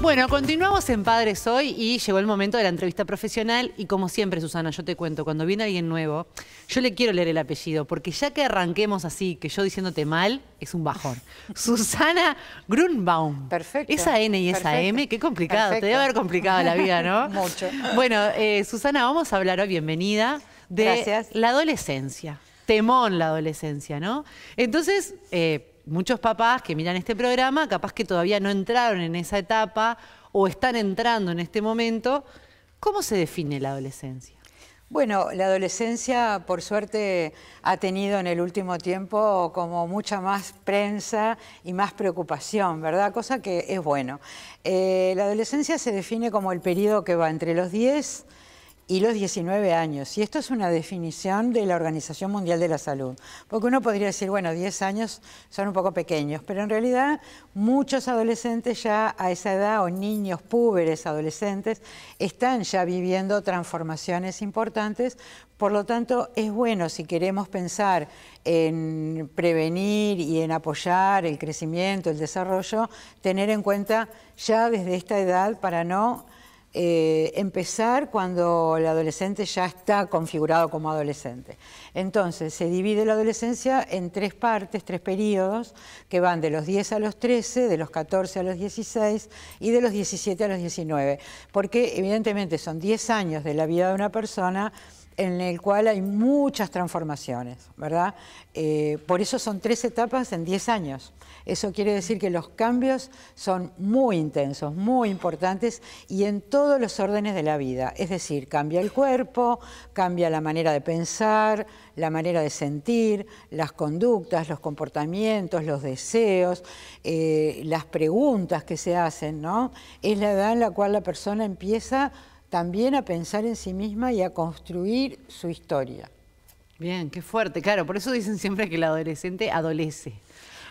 Bueno, continuamos en Padres Hoy y llegó el momento de la entrevista profesional y como siempre, Susana, yo te cuento, cuando viene alguien nuevo, yo le quiero leer el apellido porque ya que arranquemos así, que yo diciéndote mal, es un bajón. Susana Grunbaum. Perfecto. Esa N y esa M, qué complicado, Perfecto. te debe haber complicado la vida, ¿no? Mucho. Bueno, Susana, vamos a hablar hoy, bienvenida, de Gracias. la adolescencia. Temón la adolescencia, ¿no? Entonces, muchos papás que miran este programa, capaz que todavía no entraron en esa etapa o están entrando en este momento. ¿Cómo se define la adolescencia? Bueno, la adolescencia, por suerte, ha tenido en el último tiempo como mucha más prensa y más preocupación, ¿verdad? Cosa que es bueno. La adolescencia se define como el periodo que va entre los 10 y los 19 años. Y esto es una definición de la Organización Mundial de la Salud. Porque uno podría decir, bueno, 10 años son un poco pequeños, pero en realidad muchos adolescentes ya a esa edad, o niños púberes adolescentes, están ya viviendo transformaciones importantes. Por lo tanto, es bueno, si queremos pensar en prevenir y en apoyar el crecimiento, el desarrollo, tener en cuenta ya desde esta edad para no empezar cuando el adolescente ya está configurado como adolescente. Entonces, se divide la adolescencia en tres partes, tres periodos, que van de los 10 a los 13, de los 14 a los 16 y de los 17 a los 19. Porque evidentemente son 10 años de la vida de una persona en el cual hay muchas transformaciones, ¿verdad? Por eso son 3 etapas en 10 años. Eso quiere decir que los cambios son muy intensos, muy importantes y en todos los órdenes de la vida. Es decir, cambia el cuerpo, cambia la manera de pensar, la manera de sentir, las conductas, los comportamientos, los deseos, las preguntas que se hacen, ¿no? Es la edad en la cual la persona empieza también a pensar en sí misma y a construir su historia. Bien, qué fuerte. Claro, por eso dicen siempre que el adolescente adolece.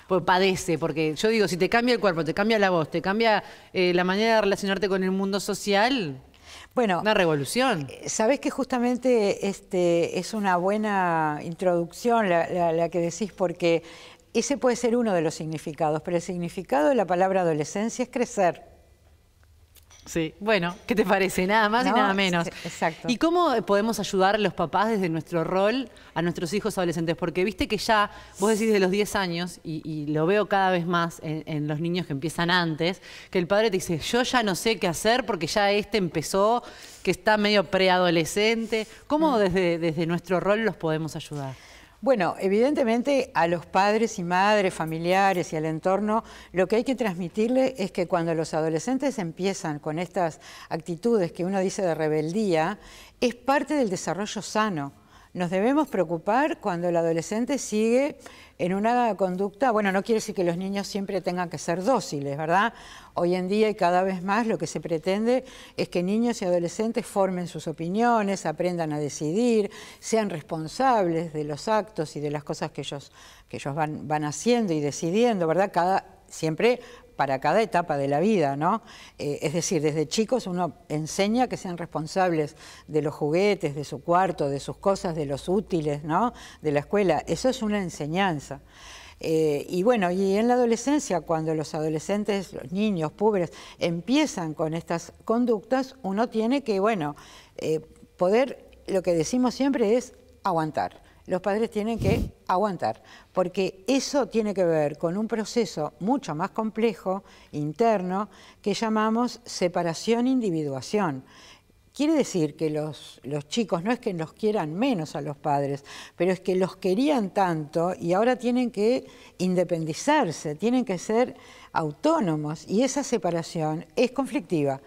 Pues padece, porque yo digo, si te cambia el cuerpo, te cambia la voz, te cambia la manera de relacionarte con el mundo social, bueno, una revolución. Sabés que justamente es una buena introducción la que decís, porque ese puede ser uno de los significados, pero el significado de la palabra adolescencia es crecer. Sí, bueno, ¿qué te parece? Nada más y nada menos. Exacto. ¿Y cómo podemos ayudar a los papás desde nuestro rol a nuestros hijos adolescentes? Porque viste que ya, vos decís de los 10 años, y lo veo cada vez más en los niños que empiezan antes, que el padre te dice, yo ya no sé qué hacer porque ya empezó, que está medio preadolescente. ¿Cómo desde nuestro rol los podemos ayudar? Bueno, evidentemente a los padres y madres, familiares y al entorno, lo que hay que transmitirle es que cuando los adolescentes empiezan con estas actitudes que uno dice de rebeldía, es parte del desarrollo sano. Nos debemos preocupar cuando el adolescente sigue en una conducta, bueno, no quiere decir que los niños siempre tengan que ser dóciles, ¿verdad? Hoy en día y cada vez más lo que se pretende es que niños y adolescentes formen sus opiniones, aprendan a decidir, sean responsables de los actos y de las cosas que ellos van haciendo y decidiendo, ¿verdad? Siempre para cada etapa de la vida, ¿no? Es decir, desde chicos uno enseña que sean responsables de los juguetes, de su cuarto, de sus cosas, de los útiles, ¿no? De la escuela. Eso es una enseñanza. Y bueno, y en la adolescencia, cuando los adolescentes, los niños, púberes, empiezan con estas conductas, uno tiene que, bueno, poder, lo que decimos siempre es aguantar. Los padres tienen que aguantar, porque eso tiene que ver con un proceso mucho más complejo, interno, que llamamos separación-individuación. Quiere decir que los chicos no es que los quieran menos a los padres, pero es que los querían tanto y ahora tienen que independizarse, tienen que ser autónomos, y esa separación es conflictiva.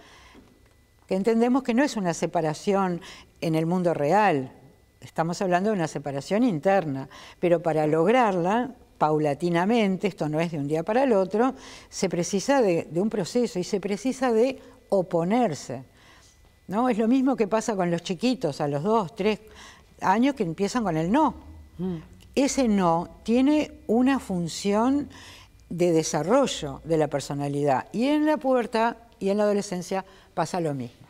Que entendemos que no es una separación en el mundo real. Estamos hablando de una separación interna, pero para lograrla, paulatinamente, esto no es de un día para el otro, se precisa de un proceso y se precisa de oponerse, ¿no? Es lo mismo que pasa con los chiquitos a los 2, 3 años que empiezan con el no. Ese no tiene una función de desarrollo de la personalidad y en la pubertad y en la adolescencia pasa lo mismo.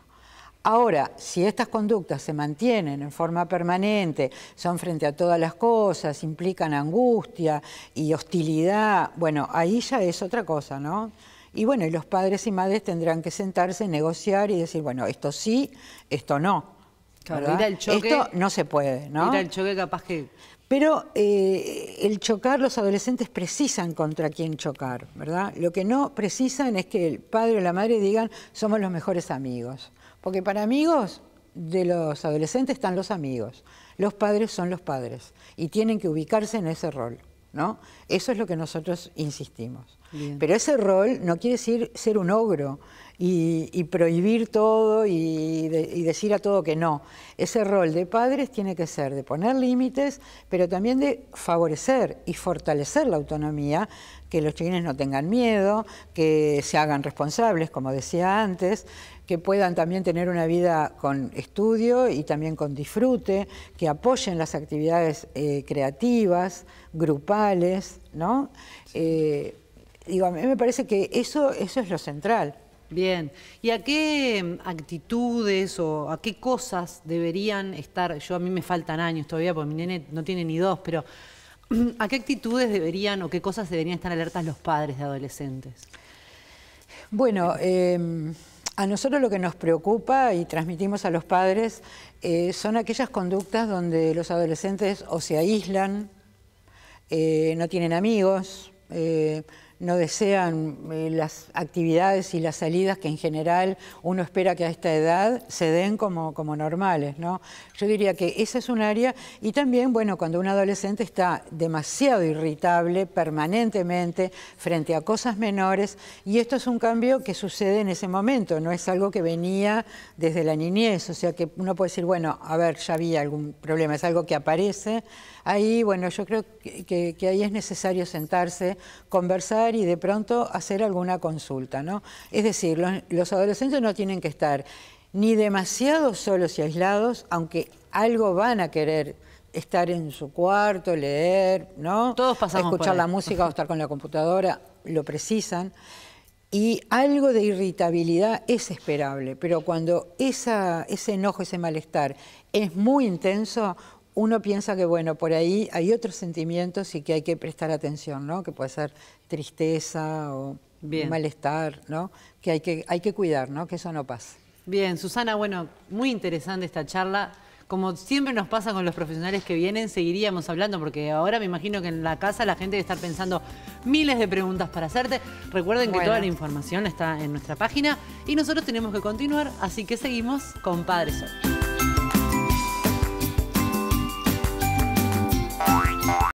Ahora, si estas conductas se mantienen en forma permanente, son frente a todas las cosas, implican angustia y hostilidad, bueno, ahí ya es otra cosa, ¿no? Y bueno, y los padres y madres tendrán que sentarse, negociar y decir, bueno, esto sí, esto no. Claro, ir al choque, esto no se puede, ¿no? Ir al choque capaz que... Pero el chocar, los adolescentes precisan contra quién chocar, ¿verdad? Lo que no precisan es que el padre o la madre digan, somos los mejores amigos. Porque para amigos de los adolescentes están los amigos. Los padres son los padres y tienen que ubicarse en ese rol, ¿no? Eso es lo que nosotros insistimos. Bien. Pero ese rol no quiere decir ser un ogro y prohibir todo y decir a todo que no. Ese rol de padres tiene que ser de poner límites, pero también de favorecer y fortalecer la autonomía, que los chiquines no tengan miedo, que se hagan responsables, como decía antes, que puedan también tener una vida con estudio y también con disfrute, que apoyen las actividades creativas, grupales, ¿no? Digo, a mí me parece que eso es lo central. Bien. ¿Y a qué actitudes o a qué cosas deberían estar? A mí me faltan años todavía porque mi nene no tiene ni 2, pero ¿a qué actitudes deberían o qué cosas deberían estar alertas los padres de adolescentes? Bueno, a nosotros lo que nos preocupa y transmitimos a los padres son aquellas conductas donde los adolescentes o se aíslan, no tienen amigos, no desean las actividades y las salidas que en general uno espera que a esta edad se den como normales, ¿no? Yo diría que esa es un área, y también, bueno, cuando un adolescente está demasiado irritable permanentemente frente a cosas menores, y esto es un cambio que sucede en ese momento, no es algo que venía desde la niñez, o sea que uno puede decir, bueno, a ver, ya había algún problema, es algo que aparece. Ahí, bueno, yo creo que ahí es necesario sentarse, conversar y de pronto hacer alguna consulta, ¿no? Es decir, los adolescentes no tienen que estar ni demasiado solos y aislados, aunque algo van a querer estar en su cuarto, leer, ¿no? Todos pasamos escuchar por ahí. la música o estar con la computadora, lo precisan. Y algo de irritabilidad es esperable, pero cuando ese enojo, ese malestar es muy intenso, uno piensa que, bueno, por ahí hay otros sentimientos y que hay que prestar atención, ¿no? Que puede ser tristeza o malestar, ¿no? Que hay que cuidar, ¿no? Que eso no pase. Bien, Susana, bueno, muy interesante esta charla. Como siempre nos pasa con los profesionales que vienen, seguiríamos hablando, porque ahora me imagino que en la casa la gente debe estar pensando miles de preguntas para hacerte. Recuerden que toda la información está en nuestra página y nosotros tenemos que continuar, así que seguimos con Padres Hoy.